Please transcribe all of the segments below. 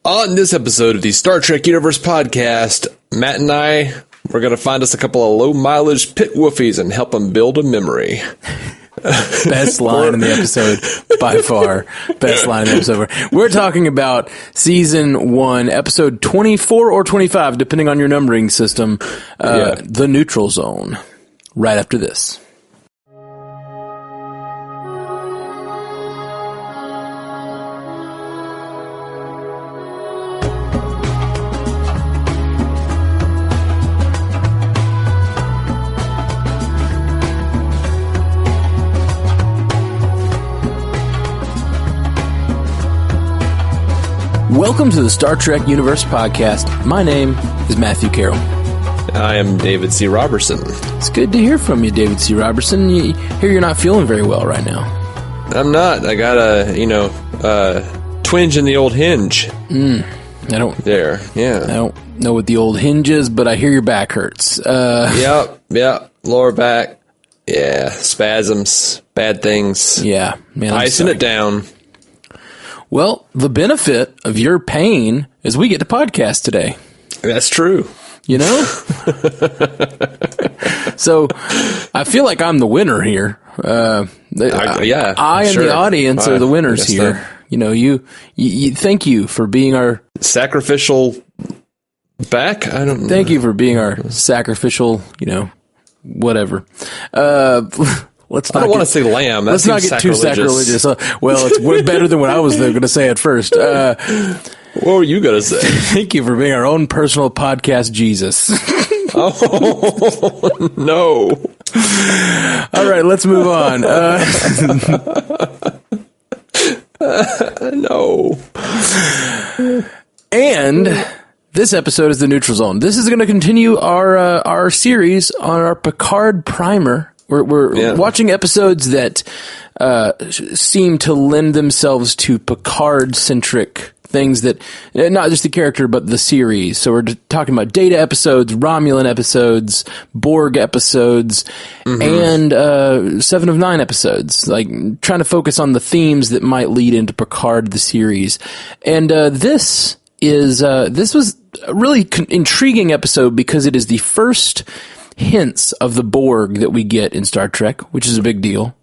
On this episode of the Star Trek Universe podcast, Matt and I, we're going to find us a couple of low-mileage pit woofies and help them build a memory. Best line in the episode, by far. Best line in the episode. We're talking about Season 1, Episode 24 or 25, depending on your numbering system, The Neutral Zone, right after this. Welcome to the Star Trek Universe podcast. My name is Matthew Carroll. I am David C. Robertson. It's good to hear from you, David C. Robertson. Hear you're not feeling very well right now. I'm not. I got a, twinge in the old hinge. I don't know what the old hinge is, but I hear your back hurts. Yep. Lower back. Yeah. Spasms. Bad things. Yeah. Man, icing it down. Well, the benefit of your pain is we get to podcast today. That's true. You know? So, I feel like I'm the winner here. I and the audience are the winners here. So. You know, you thank you for being our... sacrificial back? Thank you for being our sacrificial, whatever. I don't want to say lamb. Let's not get too sacrilegious. Well, it's way better than what I was going to say at first. What were you going to say? Thank you for being our own personal podcast Jesus. Oh, no. All right, let's move on. No. And this episode is the Neutral Zone. This is going to continue our series on our Picard Primer. We're watching episodes that seem to lend themselves to Picard-centric things that, not just the character, but the series. So we're talking about Data episodes, Romulan episodes, Borg episodes, and 7 of 9 episodes. Like, trying to focus on the themes that might lead into Picard, the series. And this was a really intriguing episode because it is the first hints of the Borg that we get in Star Trek, which is a big deal.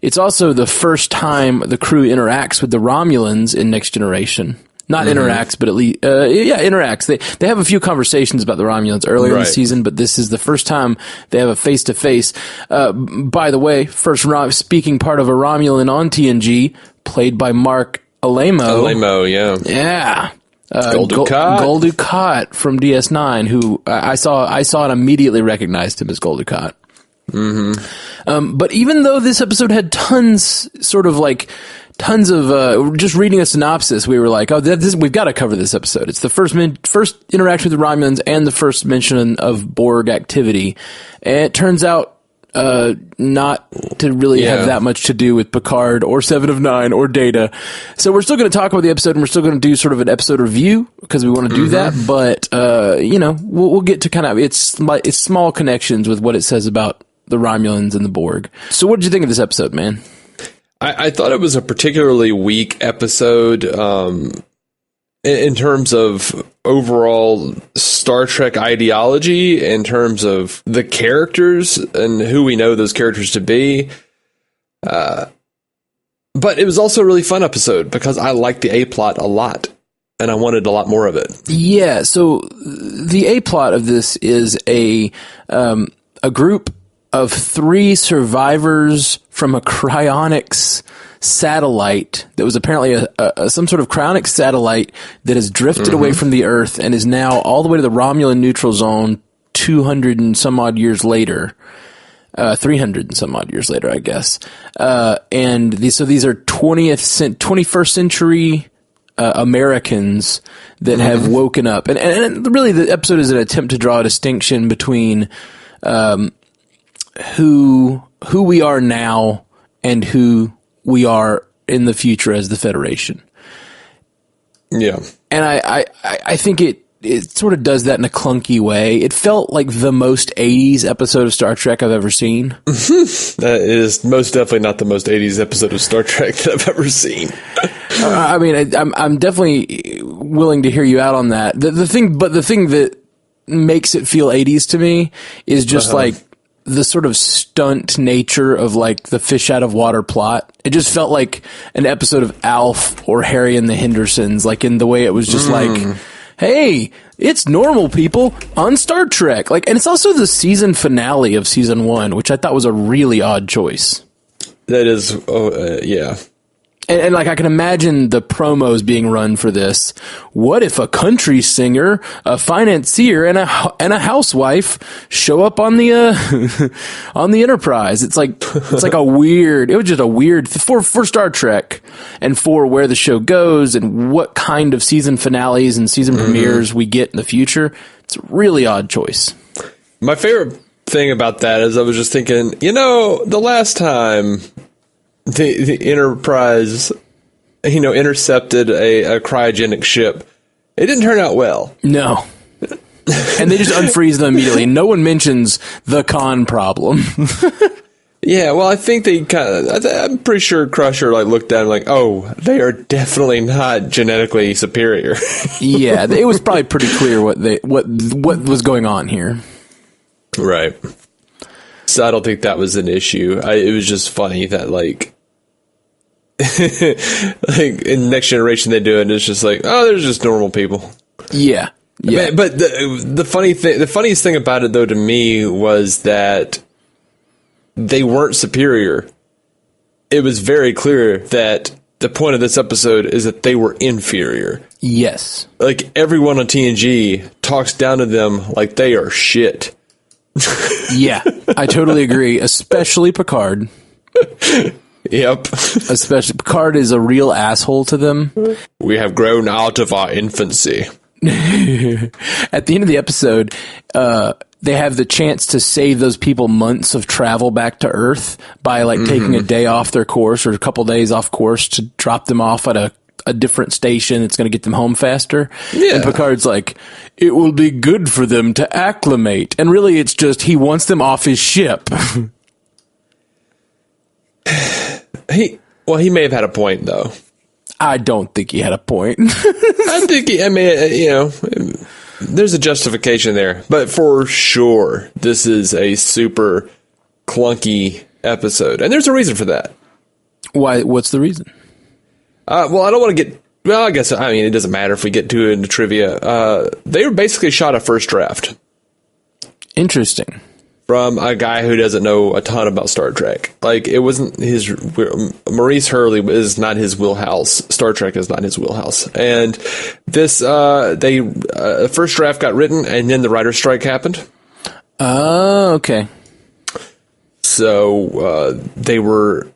It's also the first time the crew interacts with the Romulans in Next Generation. Not interacts, but at least, interacts. They have a few conversations about the Romulans earlier in the season, but this is the first time they have a face-to-face. By the way, first speaking part of a Romulan on TNG, played by Mark Alamo. Yeah. Gul Dukat from DS9, who I saw and immediately recognized him as Gul Dukat. But even though this episode had tons of just reading a synopsis, we were like, we've got to cover this episode. It's the first interaction with the Romulans and the first mention of Borg activity. And it turns out not to really have that much to do with Picard or 7 of 9 or Data. So we're still going to talk about the episode, and we're still going to do sort of an episode review because we want to do that. But, we'll get to kind of it's small connections with what it says about the Romulans and the Borg. So what did you think of this episode, man? I thought it was a particularly weak episode, in terms of overall Star Trek ideology, in terms of the characters and who we know those characters to be. But it was also a really fun episode because I liked the A-plot a lot and I wanted a lot more of it. Yeah. So the A-plot of this is a group of 3 survivors from a cryonics satellite that was apparently some sort of cryonics satellite that has drifted away from the Earth and is now all the way to the Romulan neutral zone 200 and some odd years later. 300 and some odd years later, I guess. And these are 21st century Americans that have woken up. And really the episode is an attempt to draw a distinction between who we are now and who we are in the future as the Federation. Yeah. And I think it sort of does that in a clunky way. It felt like the most 80s episode of Star Trek I've ever seen. That is most definitely not the most 80s episode of Star Trek that I've ever seen. I mean, I'm definitely willing to hear you out on that. The thing that makes it feel 80s to me is just like the sort of stunt nature of like the fish out of water plot. It just felt like an episode of Alf or Harry and the Hendersons, like in the way it was just like, hey, it's normal people on Star Trek. Like, and it's also the season finale of season 1, which I thought was a really odd choice. That is, yeah. And like I can imagine the promos being run for this. What if a country singer, a financier, and a housewife show up on the on the Enterprise? It's like a weird. It was just a weird for Star Trek and for where the show goes and what kind of season finales and season premieres we get in the future. It's a really odd choice. My favorite thing about that is I was just thinking, the last time the Enterprise, intercepted a cryogenic ship, it didn't turn out well. No. And they just unfreeze them immediately. No one mentions the Khan problem. Yeah, well, I think I'm pretty sure Crusher looked down oh, they are definitely not genetically superior. Yeah, it was probably pretty clear what was going on here. Right. So I don't think that was an issue. It was just funny that in Next Generation they do it and it's just they're just normal people. Yeah. Yeah. But the funniest thing about it though to me was that they weren't superior. It was very clear that the point of this episode is that they were inferior. Yes. Everyone on TNG talks down to them like they are shit. Yeah, I totally agree, especially Picard. Yep. Especially Picard is a real asshole to them. We have grown out of our infancy. At the end of the episode, they have the chance to save those people months of travel back to Earth by taking a day off their course or a couple days off course to drop them off at a different station. It's going to get them home faster. Yeah. And Picard's like, it will be good for them to acclimate. And really it's just he wants them off his ship. He may have had a point though. I don't think he had a point. I think there's a justification there, but for sure this is a super clunky episode, and there's a reason for that. Why? What's the reason? Well, I don't want to get. Well, I guess it doesn't matter if we get to it into trivia. They were basically shot a first draft. Interesting. From a guy who doesn't know a ton about Star Trek. It wasn't his. Maurice Hurley is not his wheelhouse. Star Trek is not his wheelhouse. And this, first draft got written, and then the writer's strike happened. Oh, okay. So they were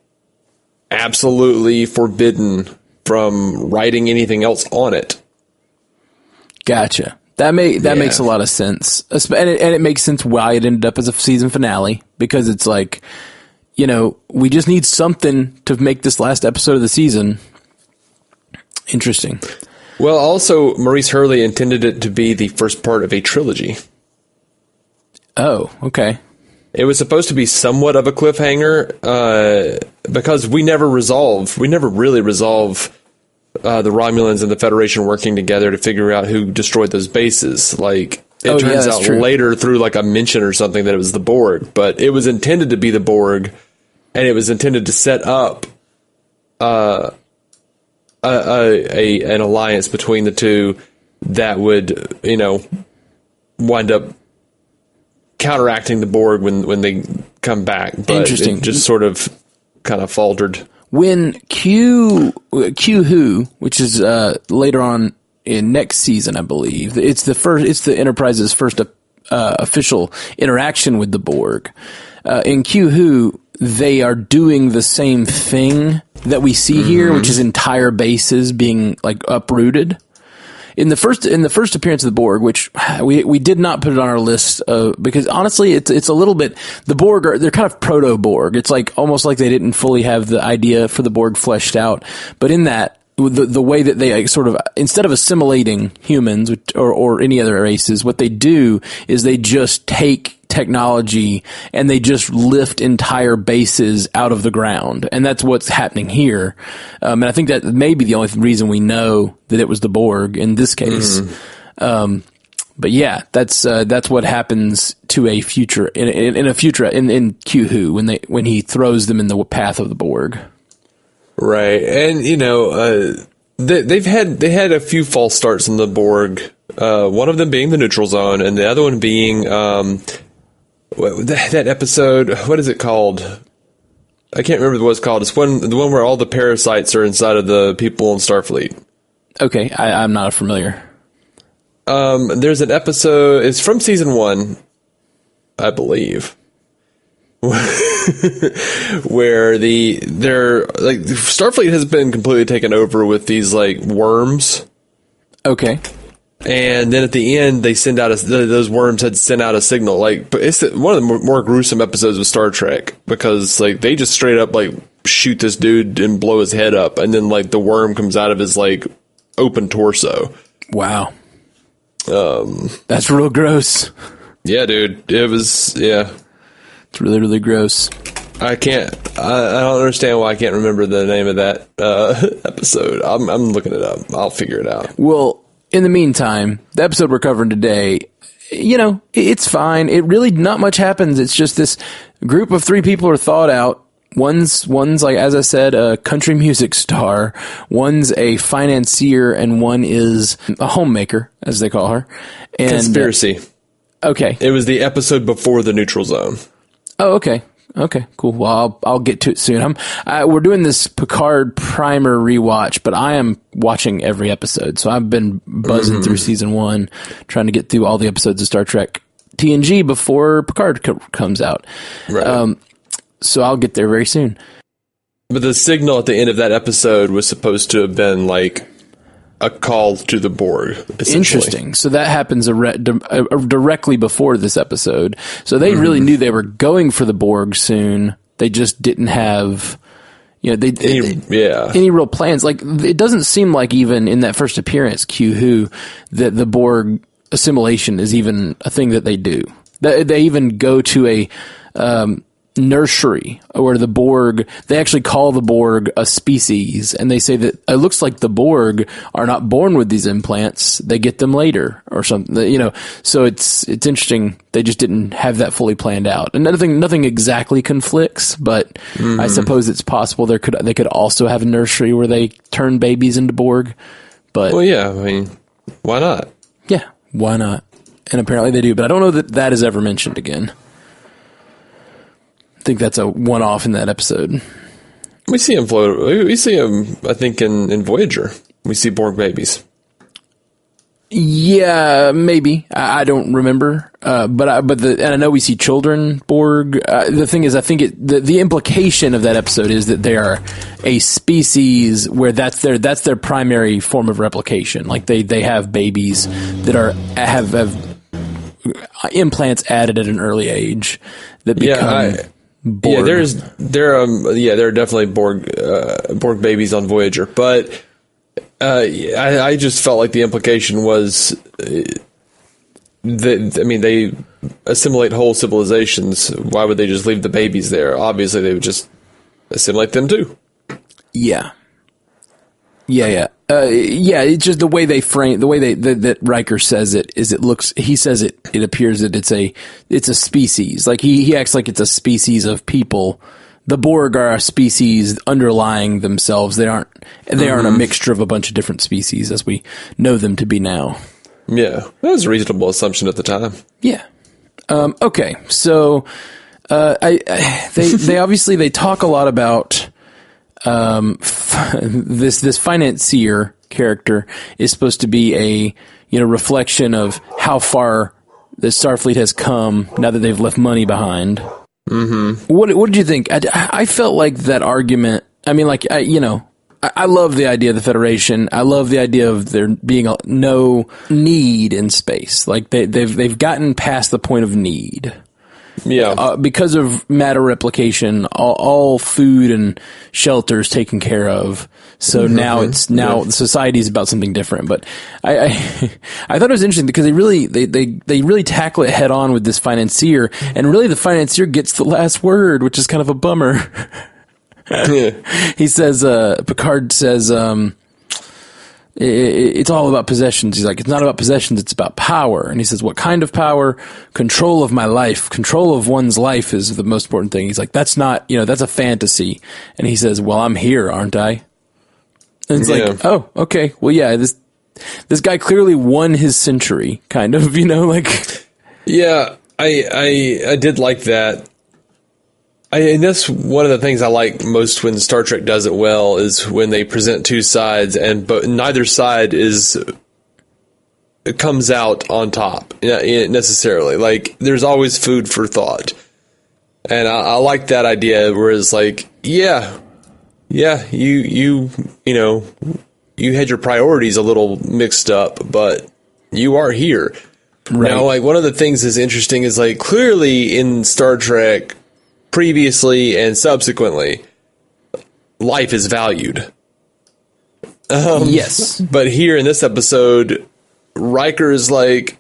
absolutely forbidden from writing anything else on it. Gotcha. That makes a lot of sense, and it makes sense why it ended up as a season finale, because it's we just need something to make this last episode of the season interesting. Well, also Maurice Hurley intended it to be the first part of a trilogy. Oh, okay. It was supposed to be somewhat of a cliffhanger because we never really resolve the Romulans and the Federation working together to figure out who destroyed those bases. It turns out later through a mention or something that it was the Borg, but it was intended to be the Borg, and it was intended to set up an alliance between the two that would, wind up counteracting the Borg when they come back. But interesting. It just sort of kind of faltered. When Q Who, which is later on in next season, I believe, it's the Enterprise's first official interaction with the Borg. In Q Who, they are doing the same thing that we see here, which is entire bases being uprooted. In the first appearance of the Borg, which we did not put it on our list, because honestly, it's a little bit, the Borg they're kind of proto-Borg. It's almost like they didn't fully have the idea for the Borg fleshed out. But in that, the way that they sort of, instead of assimilating humans or any other races, what they do is they just take technology and they just lift entire bases out of the ground. And that's what's happening here. And I think that may be the only reason we know that it was the Borg in this case. But yeah, that's what happens to a future in Q-Who when he throws them in the path of the Borg. Right. And they had a few false starts in the Borg. One of them being the neutral zone, and the other one being that episode. What is it called? I can't remember what it's called. It's the one where all the parasites are inside of the people in Starfleet. Okay, I'm not familiar. There's an episode. It's from season 1, I believe, where they're like Starfleet has been completely taken over with these like worms. Okay. And then at the end, they send out those worms had sent out a signal. Like, but it's one of the more gruesome episodes of Star Trek because like they just straight up like shoot this dude and blow his head up, and then like the worm comes out of his like open torso. Wow. That's real gross. Yeah, dude. It was, yeah. It's really, really gross. I don't understand why I can't remember the name of that episode. I'm looking it up. I'll figure it out. Well, in the meantime, the episode we're covering today, it's fine. It really, not much happens. It's just this group of 3 people are thawed out. One's like, as I said, a country music star. One's a financier, and one is a homemaker, as they call her. And, Conspiracy. Okay. It was the episode before the neutral zone. Oh, okay. Okay, cool. Well, I'll get to it soon. We're doing this Picard Primer rewatch, but I am watching every episode. So I've been buzzing through season 1, trying to get through all the episodes of Star Trek TNG before Picard comes out. Right. So I'll get there very soon. But the signal at the end of that episode was supposed to have been like a call to the Borg. Interesting. So that happens directly before this episode. So they really knew they were going for the Borg soon. They just didn't have, any real plans. Like, it doesn't seem like even in that first appearance, Q-Who, that the Borg assimilation is even a thing that they do. They even go to a nursery where the Borg, they actually call the Borg a species, and they say that it looks like the Borg are not born with these implants, they get them later or something, so it's interesting. They just didn't have that fully planned out, and nothing exactly conflicts, but I suppose it's possible they could also have a nursery where they turn babies into Borg. But well, yeah, I mean, why not? Yeah, why not? And apparently they do, but I don't know that is ever mentioned again. I think that's a one-off in that episode. We see him float. We see him, I think, in Voyager. We see Borg babies. Yeah, maybe. I don't remember. And I know we see children Borg. The thing is, I think the implication of that episode is that they are a species where that's their primary form of replication. Like they have babies that have implants added at an early age that become. Borg. Yeah, there are definitely Borg babies on Voyager, but I just felt like the implication was they assimilate whole civilizations. Why would they just leave the babies there? Obviously, they would just assimilate them too. Yeah. It's just the way they frame, the way that Riker says it is he says it appears that it's a species. Like he acts like it's a species of people. The Borg are a species underlying themselves. They aren't a mixture of a bunch of different species as we know them to be now. Yeah. That was a reasonable assumption at the time. Yeah. Okay. So, they obviously, they talk a lot about, this financier character is supposed to be a reflection of how far the Starfleet has come now that they've left money behind. What did you think? I felt like that argument. I mean, like I love the idea of the Federation. I love the idea of there being no need in space. Like they've gotten past the point of need. Yeah. Because of matter replication, all food and shelter is taken care of. So now the society is about something different. But I thought it was interesting because they really tackle it head on with this financier, and really the financier gets the last word, which is kind of a bummer. He says, Picard says, it's all about possessions. He's like, it's not about possessions, it's about power. And he says, what kind of power? Control of my life. Control of one's life is the most important thing. He's like, that's not, that's a fantasy. And he says, well, I'm here, aren't I? And it's like, oh, okay. Well, yeah, this guy clearly won his century, kind of, like. Yeah, I did like that. And that's one of the things I like most when Star Trek does it well, is when they present two sides, but neither side comes out on top necessarily. Like, there's always food for thought, and I like that idea. Whereas, like, you had your priorities a little mixed up, but you are here. Right. Now, like, one of the things that's interesting is, like, clearly in Star Trek, previously and subsequently, life is valued. Yes. But here in this episode, Riker is like,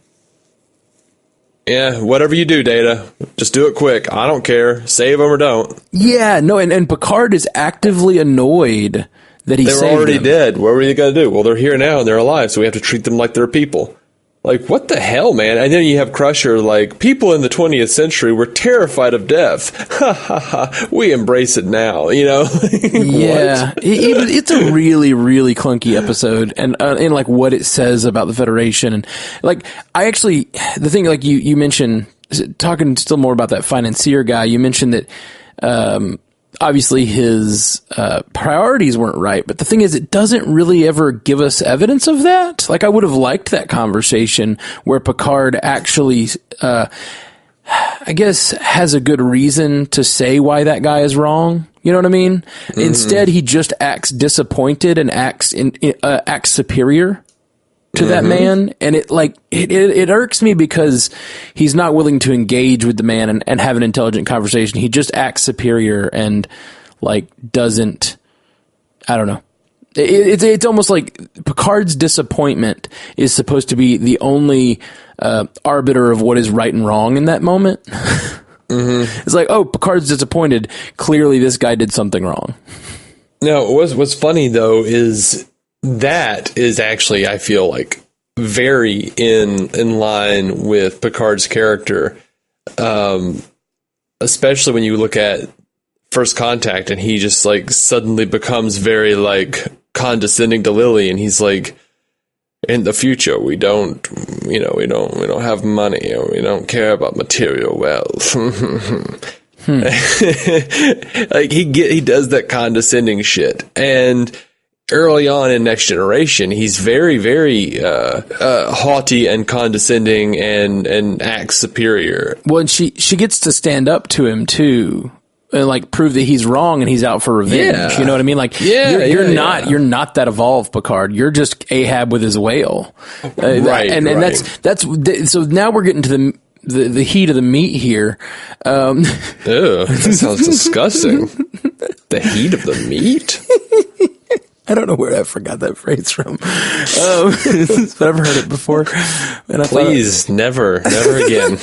yeah, whatever you do, Data, just do it quick. I don't care. Save them or don't. Yeah, no, and Picard is actively annoyed that he saved them. They're already dead. What were you going to do? Well, they're here now and they're alive, so we have to treat them like they're people. Like, what the hell, man? And then you have Crusher, like, people in the 20th century were terrified of death. Ha, ha, ha. We embrace it now, Yeah. It's a really, really clunky episode. And like, what it says about the Federation. And, like, the thing, like, you mentioned, talking still more about that financier guy, you mentioned that, obviously his priorities weren't right, but the thing is, it doesn't really ever give us evidence of that. Like, I would have liked that conversation where Picard actually, I guess, has a good reason to say why that guy is wrong. You know what I mean? Mm-hmm. Instead, he just acts disappointed and acts superior to that man, and it irks me because he's not willing to engage with the man and have an intelligent conversation. He just acts superior and, like, doesn't, I don't know. It's almost like Picard's disappointment is supposed to be the only arbiter of what is right and wrong in that moment. Mm-hmm. It's like, oh, Picard's disappointed. Clearly this guy did something wrong. Now, what's funny, though, is that is actually, I feel like, very in line with Picard's character, especially when you look at First Contact, and he just, like, suddenly becomes very, like, condescending to Lily, and he's like, in the future we don't have money, or we don't care about material wealth. Like, he does that condescending shit. And early on in Next Generation, he's very, very haughty and condescending and acts superior. Well, and she gets to stand up to him too, and, like, prove that he's wrong and he's out for revenge. Yeah. You know what I mean? Like, you're not that evolved, Picard. You're just Ahab with his whale. Right. And that's so now we're getting to the heat of the meat here. Ew, that sounds disgusting. The heat of the meat? I don't know where I forgot that phrase from. But I've heard it before. And Please, never again.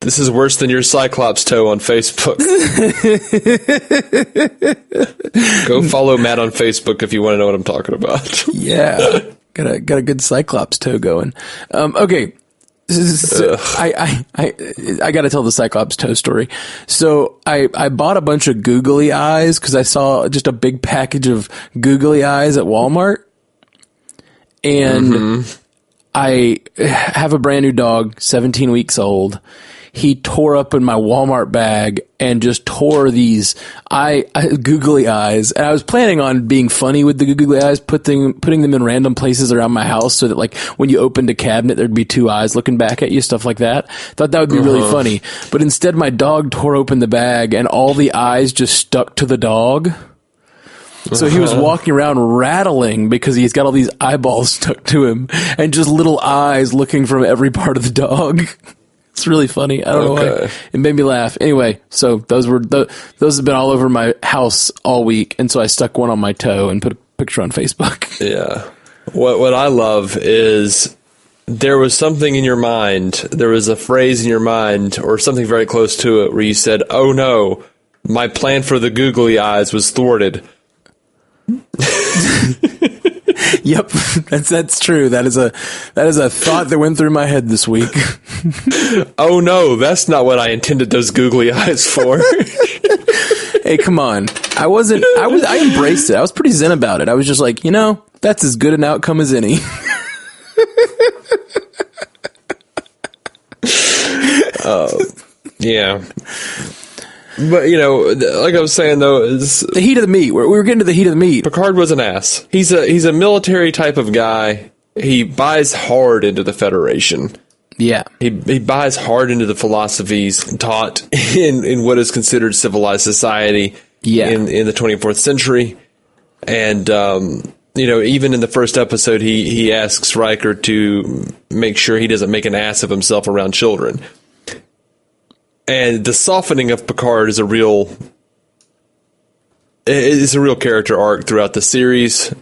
This is worse than your Cyclops toe on Facebook. Go follow Matt on Facebook if you want to know what I'm talking about. Yeah. Got a good Cyclops toe going. Okay. So I got to tell the Cyclops toe story. So I bought a bunch of googly eyes because I saw just a big package of googly eyes at Walmart. And I have a brand new dog, 17 weeks old. He tore up in my Walmart bag and just tore these googly eyes. And I was planning on being funny with the googly eyes, putting them in random places around my house so that, like, when you opened a cabinet, there'd be two eyes looking back at you, stuff like that. Thought that would be really funny. But instead, my dog tore open the bag and all the eyes just stuck to the dog. So he was walking around rattling because he's got all these eyeballs stuck to him and just little eyes looking from every part of the dog. It's really funny. I don't know why. It made me laugh. Anyway, so those have been all over my house all week, and so I stuck one on my toe and put a picture on Facebook. Yeah. What I love is there was something in your mind, there was a phrase in your mind, or something very close to it, where you said, "Oh no, my plan for the googly eyes was thwarted." Yep, that's true. That is a thought that went through my head this week. Oh no, that's not what I intended those googly eyes for. Hey, come on. I embraced it. I was pretty zen about it. I was just like, that's as good an outcome as any. Yeah. But, like I was saying, though, the heat of the meat. We were getting to the heat of the meat. Picard was an ass. He's a military type of guy. He buys hard into the Federation. Yeah. He buys hard into the philosophies taught in what is considered civilized society in the 24th century. And, even in the first episode, he asks Riker to make sure he doesn't make an ass of himself around children. And the softening of Picard is a real character arc throughout the series.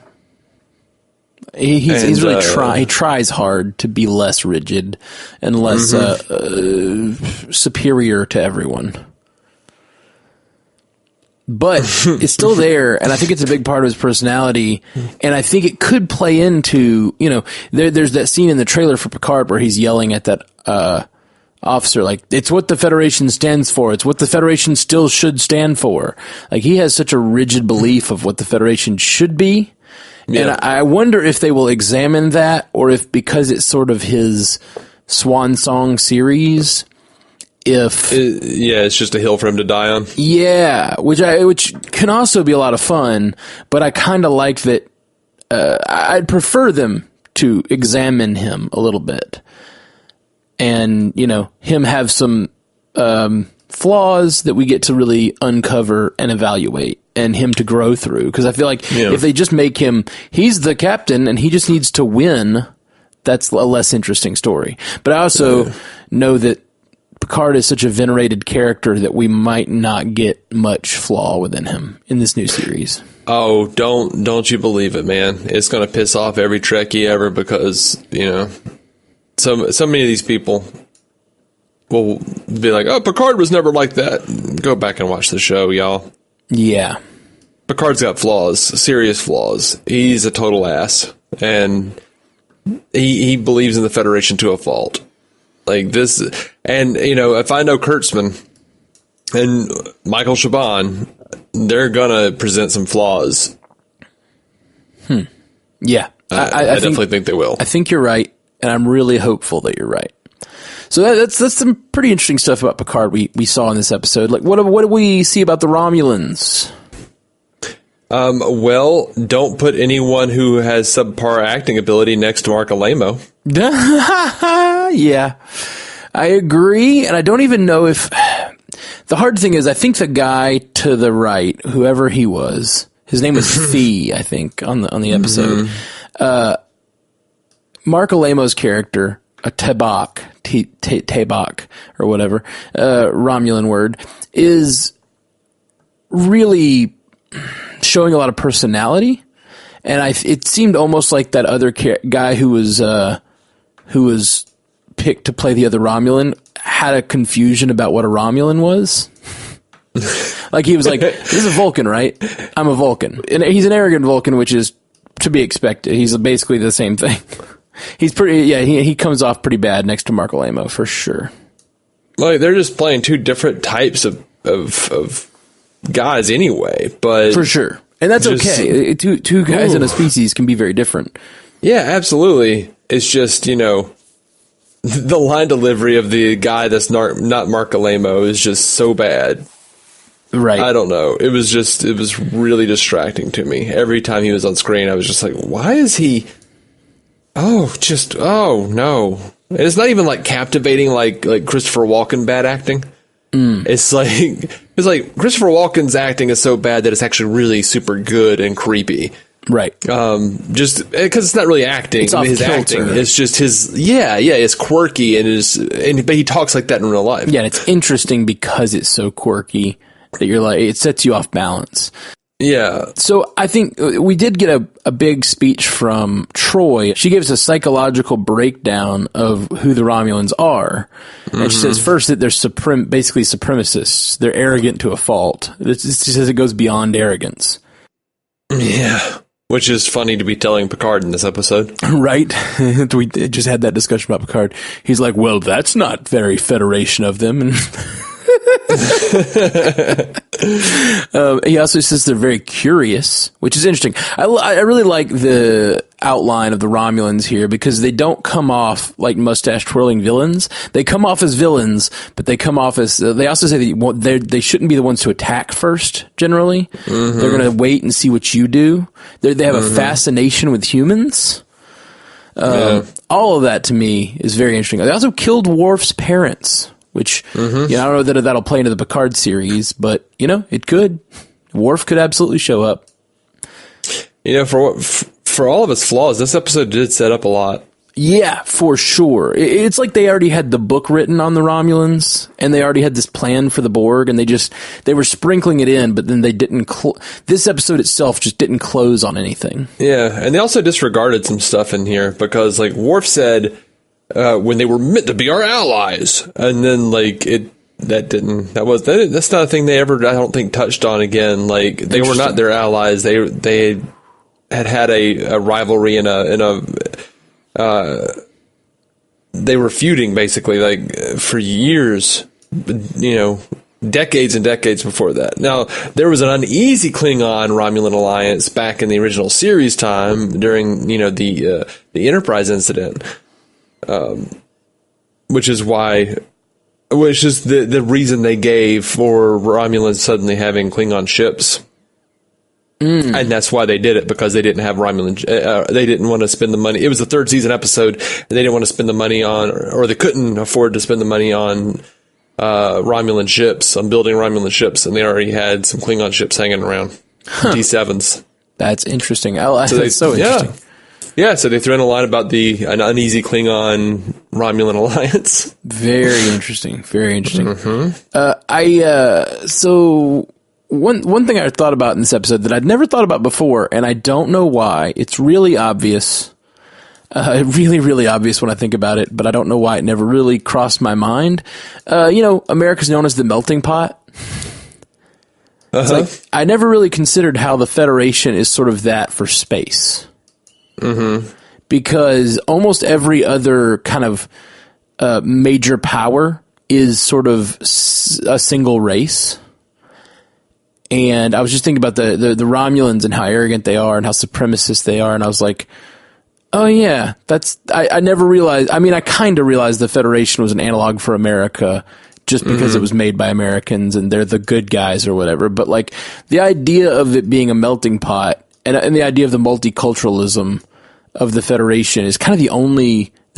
He's really he tries hard to be less rigid and less superior to everyone. But it's still there, and I think it's a big part of his personality, and I think it could play into, there's that scene in the trailer for Picard where he's yelling at that officer, like, it's what the Federation stands for. It's what the Federation still should stand for. Like, he has such a rigid belief of what the Federation should be. Yeah. And I wonder if they will examine that, or if, because it's sort of his swan song series, it's just a hill for him to die on. Yeah, which can also be a lot of fun, but I kind of like that. I'd prefer them to examine him a little bit. And, him have some flaws that we get to really uncover and evaluate, and him to grow through. Because I feel like if they just make him, he's the captain and he just needs to win, that's a less interesting story. But I also know that Picard is such a venerated character that we might not get much flaw within him in this new series. Oh, don't you believe it, man. It's going to piss off every Trekkie ever because, So many of these people will be like, "Oh, Picard was never like that." Go back and watch the show, y'all. Yeah. Picard's got flaws, serious flaws. He's a total ass. And he believes in the Federation to a fault. Like this, and, if I know Kurtzman and Michael Chabon, they're going to present some flaws. Yeah. I definitely think they will. I think you're right. And I'm really hopeful that you're right. So that's some pretty interesting stuff about Picard we saw in this episode. Like, what do we see about the Romulans? Well, don't put anyone who has subpar acting ability next to Mark Alamo. Yeah, I agree. And I don't even know if... The hard thing is, I think the guy to the right, whoever he was, his name was Fee, I think, on the episode. Mark Alamo's character, a Tabak, or whatever, Romulan word, is really showing a lot of personality. And it seemed almost like that other guy who was picked to play the other Romulan had a confusion about what a Romulan was. Like, he was like, "This is a Vulcan, right? I'm a Vulcan." And he's an arrogant Vulcan, which is to be expected. He's basically the same thing. He's he comes off pretty bad next to Mark Alamo, for sure. Like, they're just playing two different types of guys anyway, but... For sure. And that's okay. Two guys in a species can be very different. Yeah, absolutely. It's just, the line delivery of the guy that's not Mark Alamo is just so bad. Right. I don't know. It was really distracting to me. Every time he was on screen, I was just like, why is he... Oh, no. And it's not even like captivating like Christopher Walken bad acting. It's like Christopher Walken's acting is so bad that it's actually really super good and creepy. Right. Just because it's not really acting. It's off his kilter. acting is just it's quirky but he talks like that in real life. Yeah, and it's interesting because it's so quirky that you're like, it sets you off balance. Yeah. So I think we did get a big speech from Troy. She gives a psychological breakdown of who the Romulans are. And she says first that they're basically supremacists. They're arrogant to a fault. She says it goes beyond arrogance. Yeah. Which is funny to be telling Picard in this episode. Right? We just had that discussion about Picard. He's like, well, that's not very Federation of them. And he also says they're very curious, which is interesting. I really like the outline of the Romulans here because they don't come off like mustache twirling villains. They come off as villains, but they come off as they also say that they shouldn't be the ones to attack first. Generally, they're going to wait and see what you do. They have a fascination with humans. All of that to me is very interesting. They also killed Worf's parents. Which, I don't know that that'll play into the Picard series, but, it could. Worf could absolutely show up. For all of its flaws, this episode did set up a lot. Yeah, for sure. It's like they already had the book written on the Romulans, and they already had this plan for the Borg, and they were sprinkling it in, but then they didn't, this episode itself just didn't close on anything. Yeah, and they also disregarded some stuff in here, because, like, Worf said, when they were meant to be our allies, and then that's not a thing they ever, I don't think, touched on again. Like, they were not their allies. They had a rivalry in a they were feuding basically like for years, decades and decades before that. Now, there was an uneasy Klingon Romulan alliance back in the original series time during the Enterprise incident. Which is the reason they gave for Romulans suddenly having Klingon ships. And that's why they did it, because they didn't have Romulan, they didn't want to spend the money. It was the third season episode, and they didn't want to spend the money on, or they couldn't afford to spend the money on, Romulan ships, on building Romulan ships, and they already had some Klingon ships hanging around. D7s. That's interesting. That's so interesting. Yeah, so they threw in a line about an uneasy Klingon Romulan alliance. Very interesting. Very interesting. So one thing I thought about in this episode that I'd never thought about before, and I don't know why. It's really obvious. Really, really obvious when I think about it, but I don't know why it never really crossed my mind. America's known as the melting pot. It's like, I never really considered how the Federation is sort of that for space. Because almost every other kind of major power is sort of a single race. And I was just thinking about the Romulans and how arrogant they are and how supremacist they are. And I was like, oh yeah, I never realized, I kind of realized the Federation was an analog for America just because it was made by Americans and they're the good guys or whatever. But like the idea of it being a melting pot and the idea of the multiculturalism of the Federation is kind of they're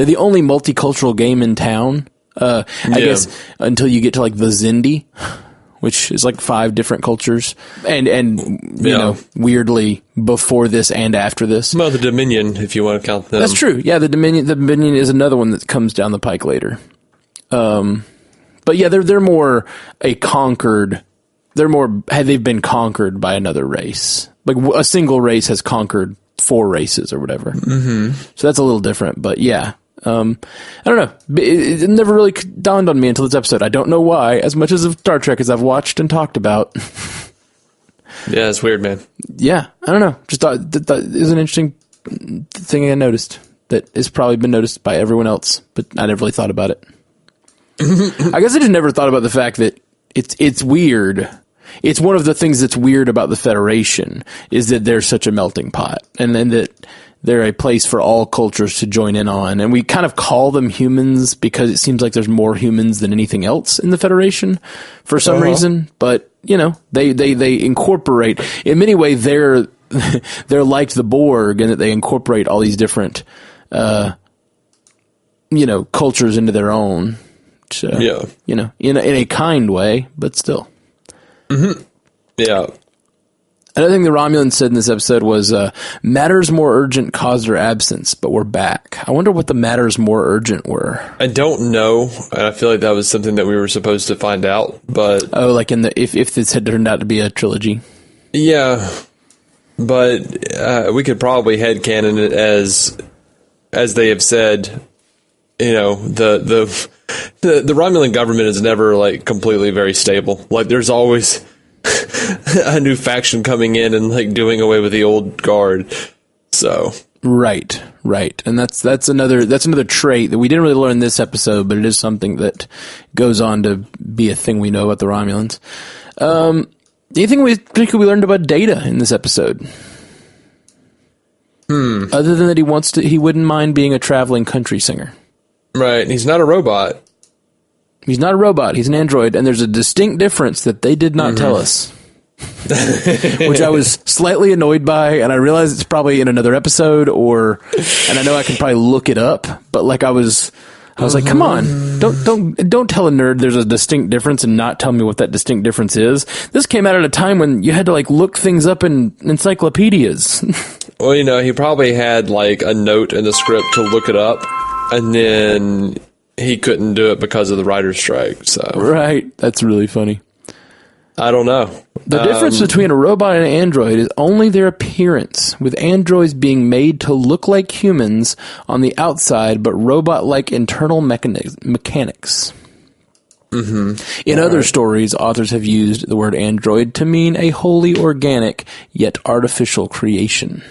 the only multicultural game in town. I guess until you get to like the Zindi, which is like 5 different cultures and weirdly before this and after this. Well, the Dominion, if you want to count them. That's true. Yeah. The Dominion is another one that comes down the pike later. But yeah, they're more they've been conquered by another race. Like a single race has conquered 4 races or whatever. So that's a little different, but yeah. I don't know. It never really dawned on me until this episode. I don't know why, as much as of Star Trek as I've watched and talked about. Yeah, it's weird, man. Yeah, I don't know. Just thought it was an interesting thing I noticed that has probably been noticed by everyone else, but I never really thought about it. I guess I just never thought about the fact that it's weird. It's one of the things that's weird about the Federation is that they're such a melting pot, and then that they're a place for all cultures to join in on. And we kind of call them humans because it seems like there's more humans than anything else in the Federation for some reason. But they incorporate, in many ways, they're like the Borg in that they incorporate all these different, cultures into their own. you know, in a kind way, but still. Mm-hmm. Yeah. Another thing the Romulans said in this episode was, matters more urgent caused their absence, but we're back. I wonder what the matters more urgent were. I don't know, and I feel like that was something that we were supposed to find out, but... Oh, like if this had turned out to be a trilogy. Yeah, but we could probably headcanon it as they have said, you know, the Romulan government is never, like, completely very stable. Like, there's always... a new faction coming in and like doing away with the old guard. So right, and that's another trait that we didn't really learn this episode, but it is something that goes on to be a thing we know about the Romulans. Anything particularly we learned about Data in this episode? Other than that he wouldn't mind being a traveling country singer. Right, he's not a robot. He's not a robot. He's an android, and there's a distinct difference that they did not tell us, which I was slightly annoyed by, and I realize it's probably in another episode, and I know I can probably look it up, but like I was like, come on, don't tell a nerd there's a distinct difference and not tell me what that distinct difference is. This came out at a time when you had to like look things up in encyclopedias. Well, you know, he probably had like a note in the script to look it up, and then he couldn't do it because of the writer's strike. So right, that's really funny. I don't know. The difference between a robot and an android is only their appearance, with androids being made to look like humans on the outside, but robot-like internal mechanics. Mm-hmm. In other stories, authors have used the word android to mean a wholly organic, yet artificial creation.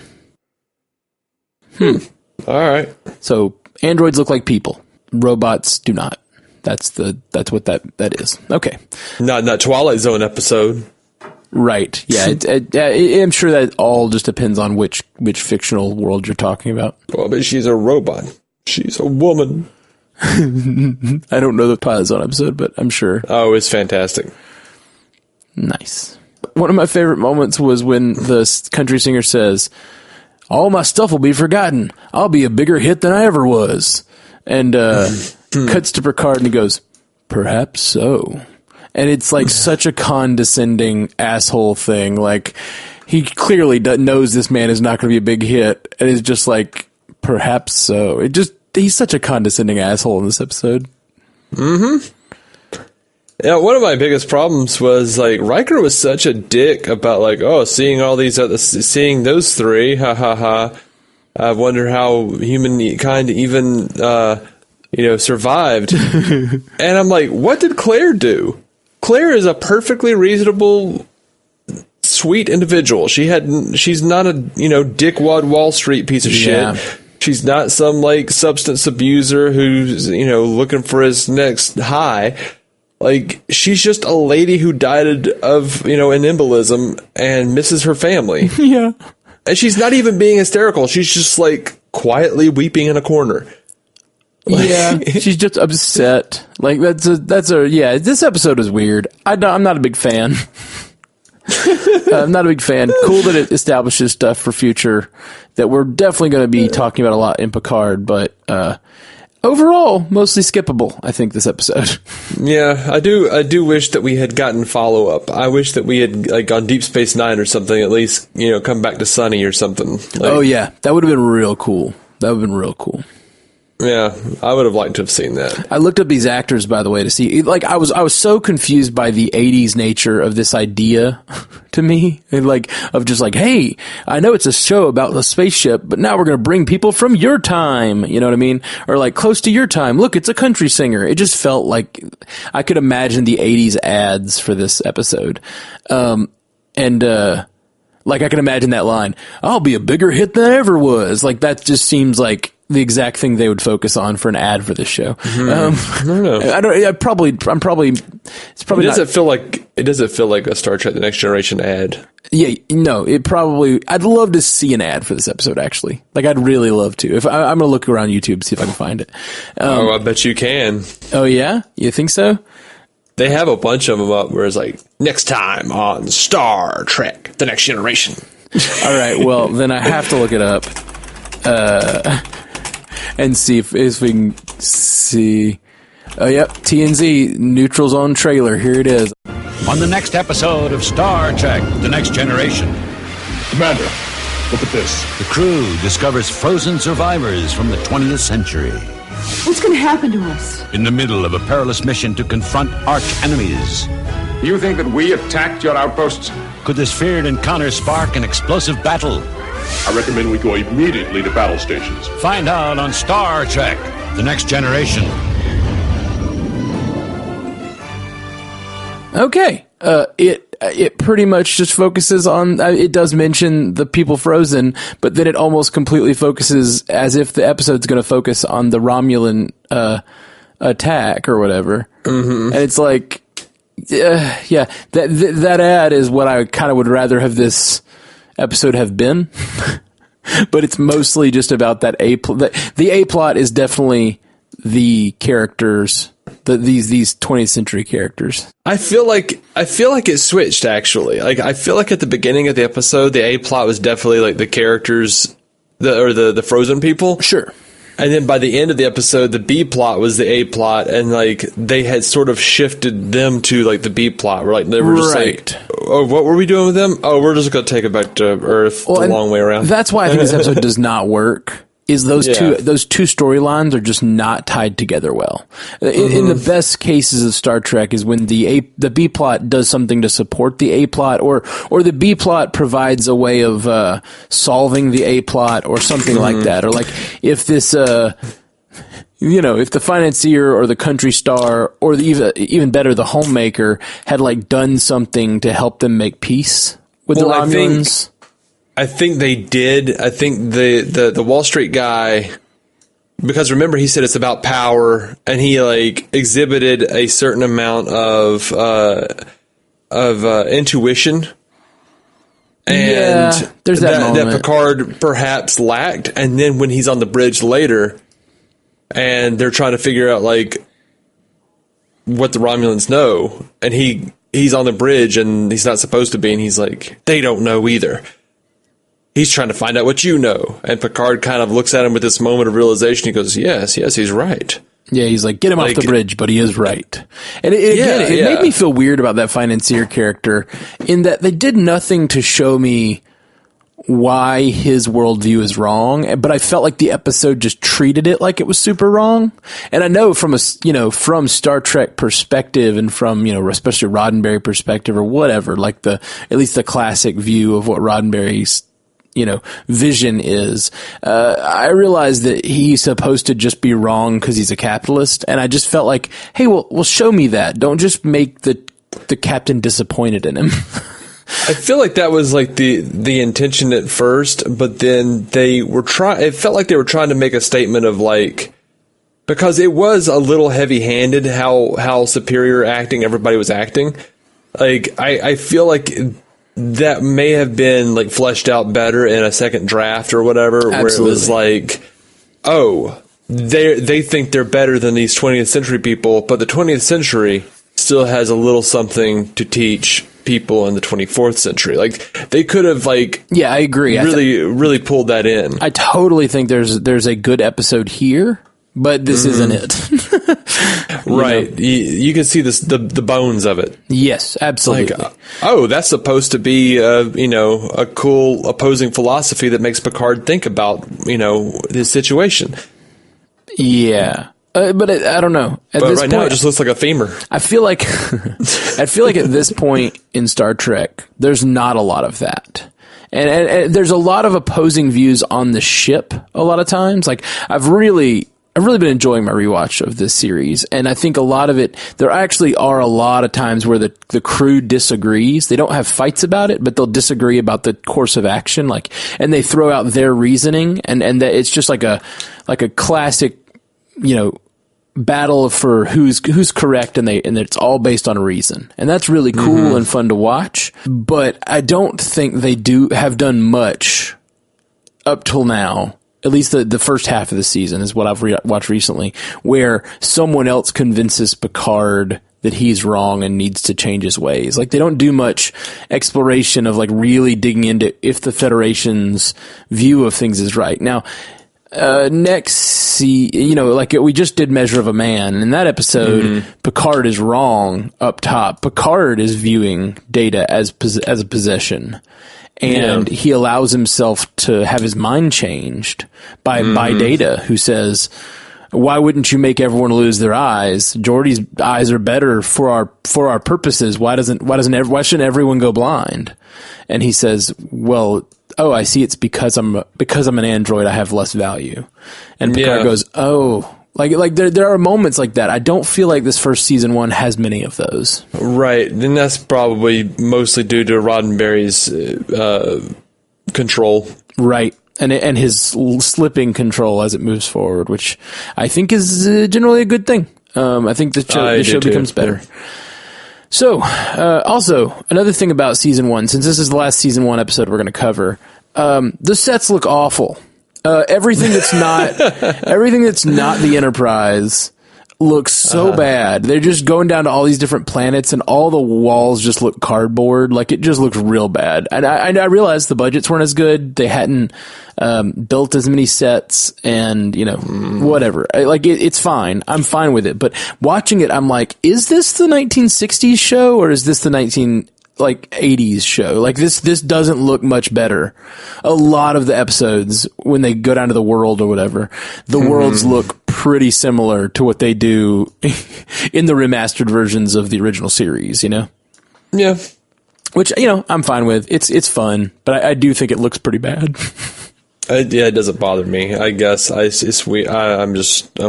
All right. So, androids look like people. Robots do not. That's what that is. Okay. Not in that Twilight Zone episode. Right. Yeah. I'm sure that all just depends on which fictional world you're talking about. Well, but she's a robot. She's a woman. I don't know the Twilight Zone episode, but I'm sure. Oh, it's fantastic. Nice. One of my favorite moments was when the country singer says, "All my stuff will be forgotten. I'll be a bigger hit than I ever was." And cuts to Picard and he goes, "Perhaps so." And it's like such a condescending asshole thing. Like, he clearly knows this man is not going to be a big hit. And it's just like, perhaps so. He's such a condescending asshole in this episode. Mm-hmm. Yeah, one of my biggest problems was, like, Riker was such a dick about, like, seeing those three, ha ha ha. I wonder how humankind even, survived. And I'm like, what did Claire do? Claire is a perfectly reasonable, sweet individual. She's not a, dickwad Wall Street piece of shit. She's not some, like, substance abuser who's, looking for his next high. Like, she's just a lady who died of, an embolism and misses her family. Yeah. And she's not even being hysterical. She's just, like, quietly weeping in a corner. Yeah, she's just upset. Like, this episode is weird. I'm not a big fan. I'm not a big fan. Cool that it establishes stuff for future that we're definitely going to be talking about a lot in Picard, but overall, mostly skippable, I think, this episode. Yeah, I do wish that we had gotten follow-up. I wish that we had, like, gone Deep Space Nine or something, at least, come back to Sunny or something. Like, oh, yeah, that would have been real cool. Yeah, I would have liked to have seen that. I looked up these actors, by the way, to see. Like, I was so confused by the 80s nature of this idea to me. And of just like, hey, I know it's a show about a spaceship, but now we're going to bring people from your time. You know what I mean? Or like close to your time. Look, it's a country singer. It just felt like I could imagine the 80s ads for this episode. Like I can imagine that line, "I'll be a bigger hit than I ever was." Like, that just seems like the exact thing they would focus on for an ad for this show. I don't know. It doesn't feel like a Star Trek: The Next Generation ad. Yeah, no, I'd love to see an ad for this episode, actually. Like, I'd really love to. I'm going to look around YouTube, see if I can find it. I bet you can. Oh, yeah? You think so? They have a bunch of them up where it's like, next time on Star Trek: The Next Generation. All right, well, then I have to look it up. And see if we can see. Oh, yep. TNZ Neutral Zone trailer. Here it is. On the next episode of Star Trek: The Next Generation. Commander, look at this. The crew discovers frozen survivors from the 20th century. What's going to happen to us? In the middle of a perilous mission to confront arch enemies. You think that we attacked your outposts? Could this feared encounter spark an explosive battle? I recommend we go immediately to battle stations. Find out on Star Trek: The Next Generation. Okay. It pretty much just focuses on, it does mention the people frozen, but then it almost completely focuses as if the episode's going to focus on the Romulan attack or whatever. Mm-hmm. And it's like, yeah, that ad is what I kind of would rather have this episode have been. But it's mostly just about that the A plot is definitely the characters, these 20th century characters. I feel like it switched, actually. Like, I feel like at the beginning of the episode, the A plot was definitely like the characters, the frozen people. Sure. And then by the end of the episode, the B plot was the A plot, and like they had sort of shifted them to like the B plot. Where like they were just like, oh, what were we doing with them? Oh, we're just going to take it back to Earth the long way around. That's why I think this episode does not work. Is those two storylines are just not tied together well. In the best cases of Star Trek is when the B plot does something to support the A plot, or the B plot provides a way of solving the A plot or something like that. Or like if this if the financier or the country star or even better the homemaker had like done something to help them make peace with the Romulans. I think they did. I think the Wall Street guy, because remember he said it's about power, and he like exhibited a certain amount of intuition, and there's that Picard perhaps lacked. And then when he's on the bridge later, and they're trying to figure out like what the Romulans know, and he's on the bridge and he's not supposed to be, and he's like, they don't know either. He's trying to find out what you know. And Picard kind of looks at him with this moment of realization. He goes, yes, he's right. Yeah, he's like, get him off the bridge, but he is right. And it made me feel weird about that financier character in that they did nothing to show me why his worldview is wrong. But I felt like the episode just treated it like it was super wrong. And I know from from Star Trek perspective and from, especially Roddenberry perspective or whatever, like at least the classic view of what Roddenberry's vision is. I realized that he's supposed to just be wrong because he's a capitalist, and I just felt like, hey, well, show me that. Don't just make the captain disappointed in him. I feel like that was like the intention at first, but then it felt like they were trying to make a statement of like, because it was a little heavy-handed how superior acting everybody was acting. Like, I feel like that may have been like fleshed out better in a second draft or whatever. Absolutely. Where it was like, oh, they think they're better than these 20th century people, but the 20th century still has a little something to teach people in the 24th century. Like, they could have like, yeah, I agree. Really pulled that in. I totally think there's a good episode here, but this isn't it. Right. You can see the bones of it. Yes, absolutely. Like, that's supposed to be, a cool opposing philosophy that makes Picard think about, his situation. Yeah. But I don't know. At this point, now it just looks like a femur. I feel like at this point in Star Trek, there's not a lot of that. And there's a lot of opposing views on the ship a lot of times. Like, I've really been enjoying my rewatch of this series, and I think a lot of it, there actually are a lot of times where the crew disagrees. They don't have fights about it, but they'll disagree about the course of action, like, and they throw out their reasoning, and that it's just like a classic, battle for who's correct, and it's all based on a reason, and that's really cool and fun to watch. But I don't think they have done much up till now. At least the first half of the season is what I've watched recently, where someone else convinces Picard that he's wrong and needs to change his ways. Like, they don't do much exploration of like really digging into if the Federation's view of things is right. Now, like we just did Measure of a Man. In that episode, Picard is wrong up top. Picard is viewing Data as a possession. And he allows himself to have his mind changed by Data, who says, why wouldn't you make everyone lose their eyes? Geordi's eyes are better for our purposes. Why shouldn't everyone go blind? And he says, well, oh, I see. It's because I'm an android. I have less value. And Picard goes, oh, like there are moments like that. I don't feel like this first season 1 has many of those. Right. Then that's probably mostly due to Roddenberry's control. Right. And his slipping control as it moves forward, which I think is generally a good thing. I think the show becomes better. So, also, another thing about season 1, since this is the last season 1 episode we're going to cover, the sets look awful. Everything that's not the Enterprise looks so bad. They're just going down to all these different planets, and all the walls just look cardboard. Like, it just looks real bad. And I realized the budgets weren't as good. They hadn't built as many sets, and whatever. It's fine. I'm fine with it. But watching it, I'm like, is this the 1960s show, or is this the 80s show? Like, this doesn't look much better. A lot of the episodes, when they go down to the world or whatever, the worlds look pretty similar to what they do in the remastered versions of the original series, Yeah. Which, I'm fine with. It's fun, but I do think it looks pretty bad. It doesn't bother me. I guess it's weird. I'm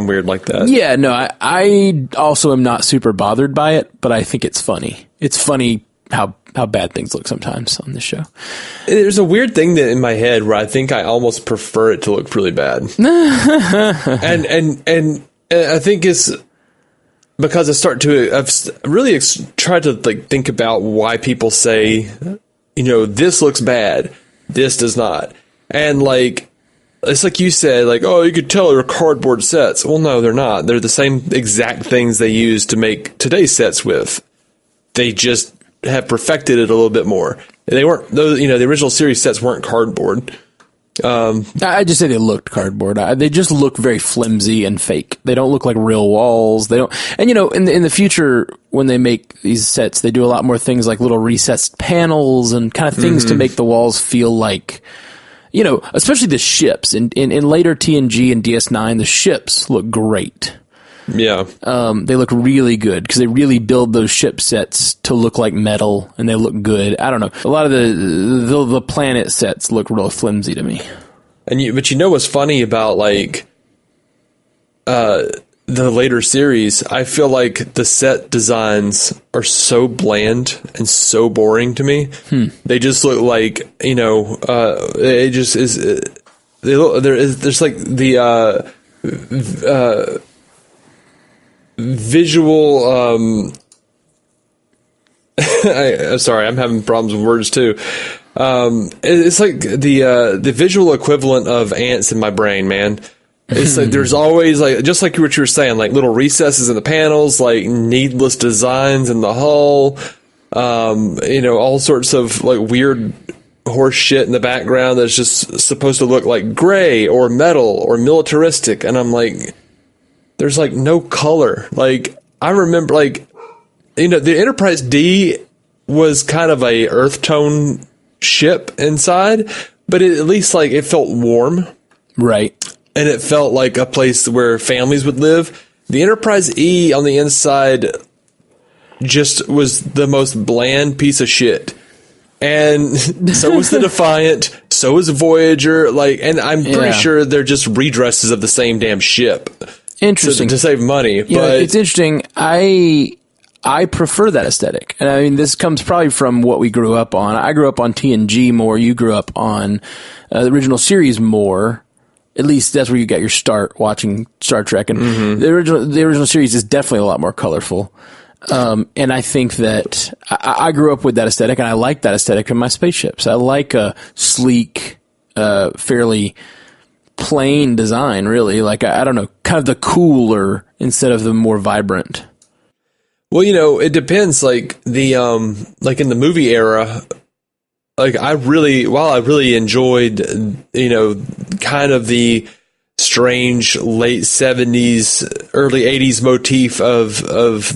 weird like that. Yeah, no, I also am not super bothered by it, but I think it's funny. It's funny how bad things look sometimes on this show. There's a weird thing that in my head where I think I almost prefer it to look really bad. and I think it's because I've really tried to think about why people say, this looks bad, this does not. And it's like you said, oh, you could tell they're cardboard sets. Well, no, they're not. They're the same exact things they use to make today's sets with. They just have perfected it a little bit more. They weren't those, the original series sets weren't cardboard. I just say they looked cardboard. They just look very flimsy and fake. They don't look like real walls. They don't. And in the future, when they make these sets, they do a lot more things like little recessed panels and kind of things to make the walls feel like, especially the ships. In later TNG and DS9, the ships look great. Yeah. They look really good because they really build those ship sets to look like metal, and they look good. I don't know. A lot of the planet sets look real flimsy to me. But what's funny about the later series? I feel like the set designs are so bland and so boring to me. They just look like it just is. There's like the visual I'm sorry, I'm having problems with words too. It's like the visual equivalent of ants in my brain, man. It's like there's always just like what you were saying, little recesses in the panels, needless designs in the hull, all sorts of weird horse shit in the background that's just supposed to look like gray or metal or militaristic, and I'm like, there's no color. I remember the Enterprise D was kind of a earth tone ship inside, but at least it felt warm. Right. And it felt like a place where families would live. The Enterprise E on the inside just was the most bland piece of shit. And so was the Defiant, so was Voyager, and I'm pretty sure they're just redresses of the same damn ship. Interesting. To save money. But it's interesting. I prefer that aesthetic. And I mean, this comes probably from what we grew up on. I grew up on TNG more. You grew up on the original series more. At least that's where you got your start watching Star Trek. And the original series is definitely a lot more colorful. And I think that I grew up with that aesthetic, and I like that aesthetic in my spaceships. I like a sleek, fairly plain design, really. I don't know, kind of the cooler instead of the more vibrant. Well, it depends. In the movie era, I really enjoyed, kind of the strange late 70s, early 80s motif of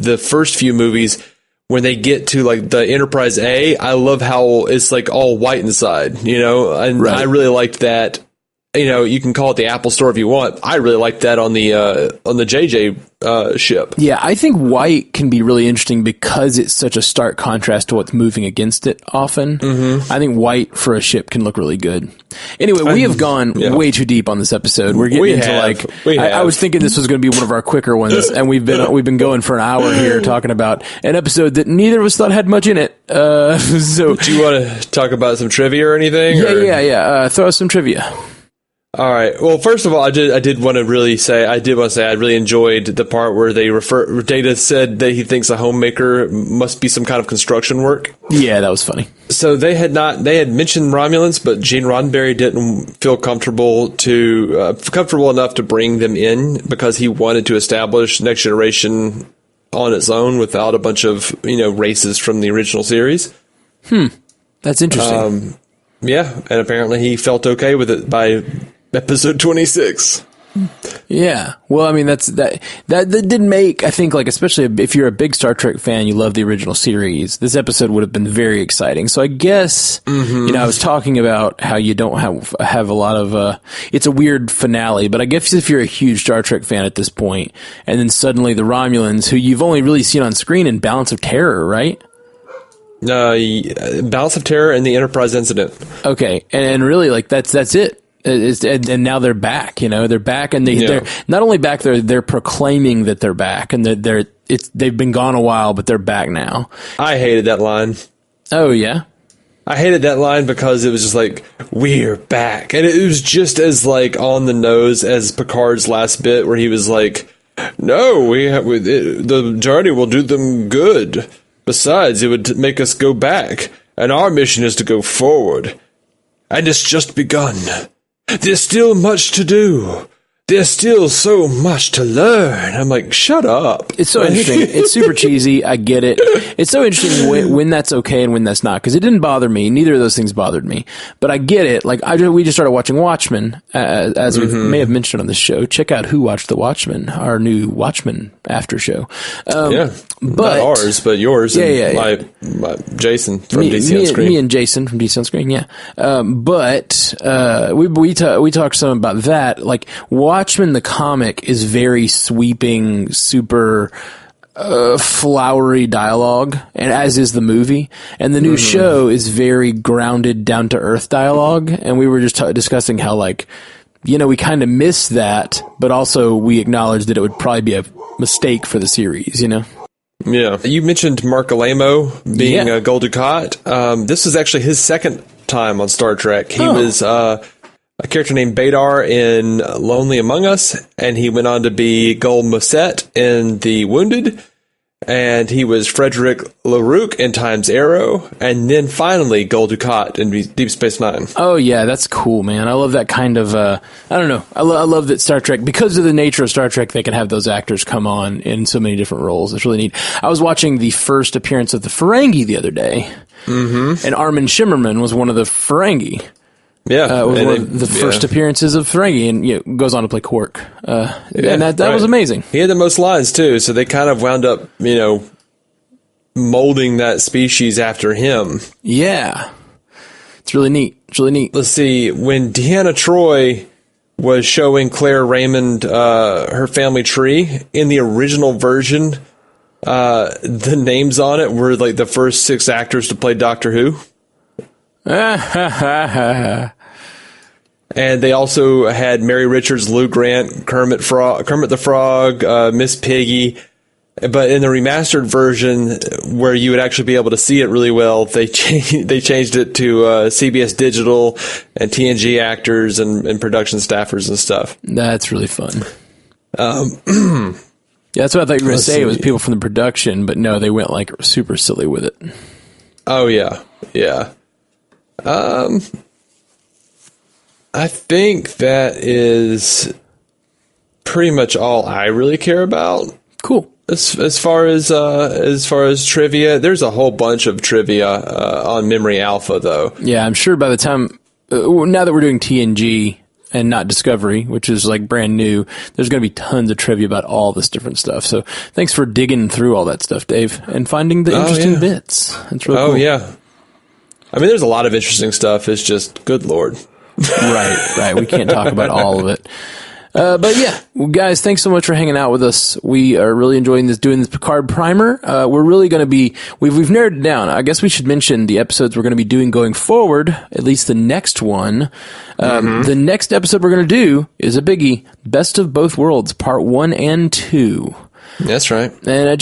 the first few movies. When they get to like the Enterprise A, I love how it's like all white inside, you know, and right. I really liked that. You know, you can call it the Apple Store if you want. I really liked that on the JJ ship. Yeah, I think white can be really interesting because it's such a stark contrast to what's moving against it often. Mm-hmm. I think white for a ship can look really good. Anyway, we have gone way too deep on this episode. We're getting I was thinking this was going to be one of our quicker ones, and we've been going for an hour here talking about an episode that neither of us thought had much in it. So, do you want to talk about some trivia or anything? Yeah. Throw us some trivia. All right. Well, first of all, I did want to say I really enjoyed the part where Data said that he thinks a homemaker must be some kind of construction work. Yeah, that was funny. So they had mentioned Romulans, but Gene Roddenberry didn't feel comfortable enough to bring them in because he wanted to establish Next Generation on its own without a bunch of, you know, races from the original series. That's interesting. Yeah, and apparently he felt okay with it by episode 26. Yeah. Well, I mean, that didn't make, I think, like, especially if you're a big Star Trek fan, you love the original series, this episode would have been very exciting. So I guess, you know, I was talking about how you don't have a lot of, it's a weird finale, but I guess if you're a huge Star Trek fan at this point, and then suddenly the Romulans, who you've only really seen on screen in Balance of Terror, right? Balance of Terror and the Enterprise incident. Okay. And really, like, that's it. And now they're back, you know, they're back, and they're not only back, they're proclaiming that they're back, and they've been gone a while, but they're back now. I hated that line. Oh yeah, I hated that line because it was just like, we're back, and it was just as like on the nose as Picard's last bit where he was like, no, the journey will do them good. Besides, it would make us go back, and our mission is to go forward, and it's just begun. There's still much to do. There's still so much to learn. I'm like, shut up. It's so interesting. It's super cheesy. I get it. It's so interesting when that's okay and when that's not, because it didn't bother me. Neither of those things bothered me. But I get it. Like, we just started watching Watchmen, as we may have mentioned on this show. Check out Who Watched the Watchmen, our new Watchmen after show. But not ours, but yours. Yeah. My Jason from DC on Screen. Me and Jason from DC on Screen, yeah. We talked some about that. Like, Watchmen, the comic, is very sweeping, super flowery dialogue, and as is the movie. And the new show is very grounded, down to earth dialogue. And we were just discussing how, like, you know, we kind of missed that, but also we acknowledged that it would probably be a mistake for the series, you know? Yeah. You mentioned Mark Alamo being Gul Dukat. This was actually his second time on Star Trek. He was a character named Badar in Lonely Among Us, and he went on to be Gul Musset in The Wounded, and he was Frederick LaRouche in Time's Arrow, and then finally Gul Dukat in Deep Space Nine. Oh, yeah, that's cool, man. I love that kind of, I don't know. I love that Star Trek, because of the nature of Star Trek, they can have those actors come on in so many different roles. It's really neat. I was watching the first appearance of the Ferengi the other day, and Armin Shimmerman was one of the Ferengi. Yeah, it was one of the first appearances of Ferengi, and goes on to play Quark. And that was amazing. He had the most lines too, so they kind of wound up, molding that species after him. Yeah, it's really neat. Let's see, when Deanna Troi was showing Claire Raymond her family tree in the original version, the names on it were like the first 6 actors to play Doctor Who. And they also had Mary Richards, Lou Grant, Kermit the Frog, Miss Piggy. But in the remastered version, where you would actually be able to see it really well, they changed it to CBS Digital and TNG actors and production staffers and stuff. That's really fun. Yeah, that's what I thought you were going to say. It was people from the production, but no, they went like super silly with it. Oh yeah. I think that is pretty much all I really care about. Cool. As far as trivia, there's a whole bunch of trivia on Memory Alpha, though. Yeah, I'm sure by the time now that we're doing TNG and not Discovery, which is like brand new, there's going to be tons of trivia about all this different stuff. So thanks for digging through all that stuff, Dave, and finding the interesting bits. That's really cool. Oh, yeah. I mean, there's a lot of interesting stuff. It's just, good Lord. Right. We can't talk about all of it. But yeah, guys, thanks so much for hanging out with us. We are really enjoying doing this Picard Primer. We're really going to be, we've narrowed it down. I guess we should mention the episodes we're going to be doing going forward, at least the next one. The next episode we're going to do is a biggie, Best of Both Worlds, Part 1 and 2. That's right. And I'll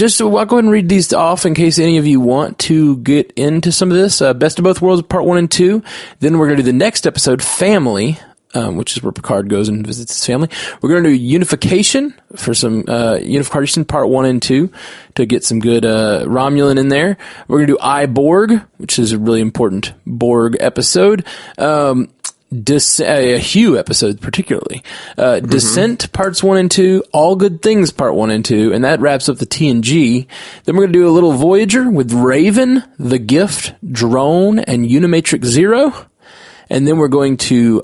go ahead and read these off in case any of you want to get into some of this. Best of Both Worlds, Part 1 and 2. Then we're going to do the next episode, Family, which is where Picard goes and visits his family. We're going to do Unification for some Unification Part 1 and 2 to get some good Romulan in there. We're going to do I, Borg, which is a really important Borg episode. A Hugh episode particularly. Descent Parts 1 and 2, All Good Things Part 1 and 2, and that wraps up the TNG. Then we're going to do a little Voyager with Raven, The Gift, Drone, and Unimatrix Zero. And then we're going to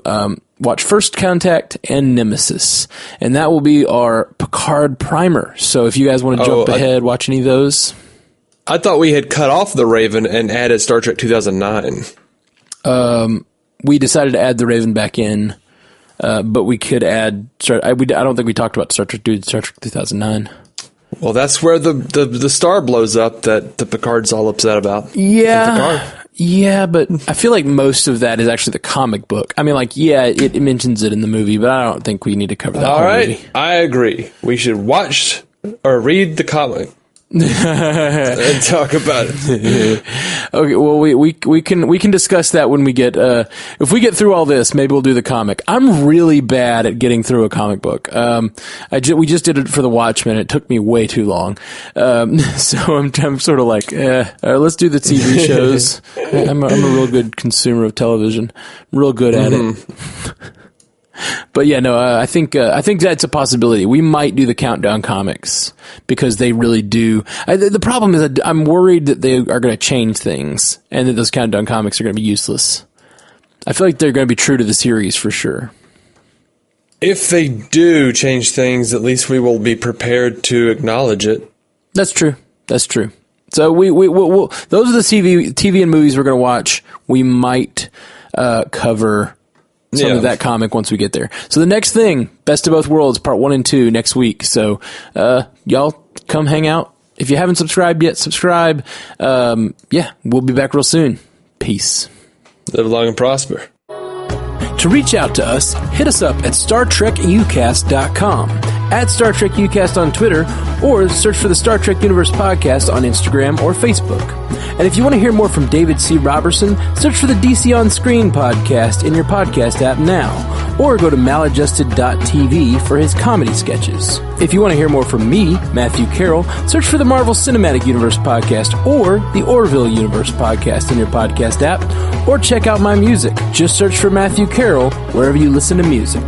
watch First Contact and Nemesis. And that will be our Picard Primer. So if you guys want to jump ahead, watch any of those. I thought we had cut off the Raven and added Star Trek 2009. We decided to add the Raven back in, but we could add... I don't think we talked about Star Trek 2009. Well, that's where the star blows up that the Picard's all upset about. Yeah, but I feel like most of that is actually the comic book. I mean, like, yeah, it mentions it in the movie, but I don't think we need to cover that whole movie. I agree. We should watch or read the comic and talk about it. Okay, well, we can discuss that when we get if we get through all this. Maybe we'll do the comic. I'm really bad at getting through a comic book. We just did it for the Watchmen. It took me way too long. So I'm sort of like, let's do the TV shows. I'm a real good consumer of television. I'm real good at it. But yeah, no, I think that's a possibility. We might do the Countdown comics because they really do. The problem is that I'm worried that they are going to change things and that those Countdown comics are going to be useless. I feel like they're going to be true to the series for sure. If they do change things, at least we will be prepared to acknowledge it. That's true. So we'll those are the TV and movies we're going to watch. We might cover some of that comic once we get there. So the next thing, Best of Both Worlds, Part 1 and 2, next week. So y'all come hang out. If you haven't subscribed yet, subscribe. We'll be back real soon. Peace. Live long and prosper. To reach out to us, hit us up at StarTrekUcast.com, at Star Trek Ucast on Twitter, or search for the Star Trek Universe Podcast on Instagram or Facebook. And if you want to hear more from David C. Robertson, search for the DC On Screen podcast in your podcast app now, or go to maladjusted.tv for his comedy sketches. If you want to hear more from me, Matthew Carroll, search for the Marvel Cinematic Universe podcast or the Orville Universe podcast in your podcast app, or check out my music. Just search for Matthew Carroll wherever you listen to music.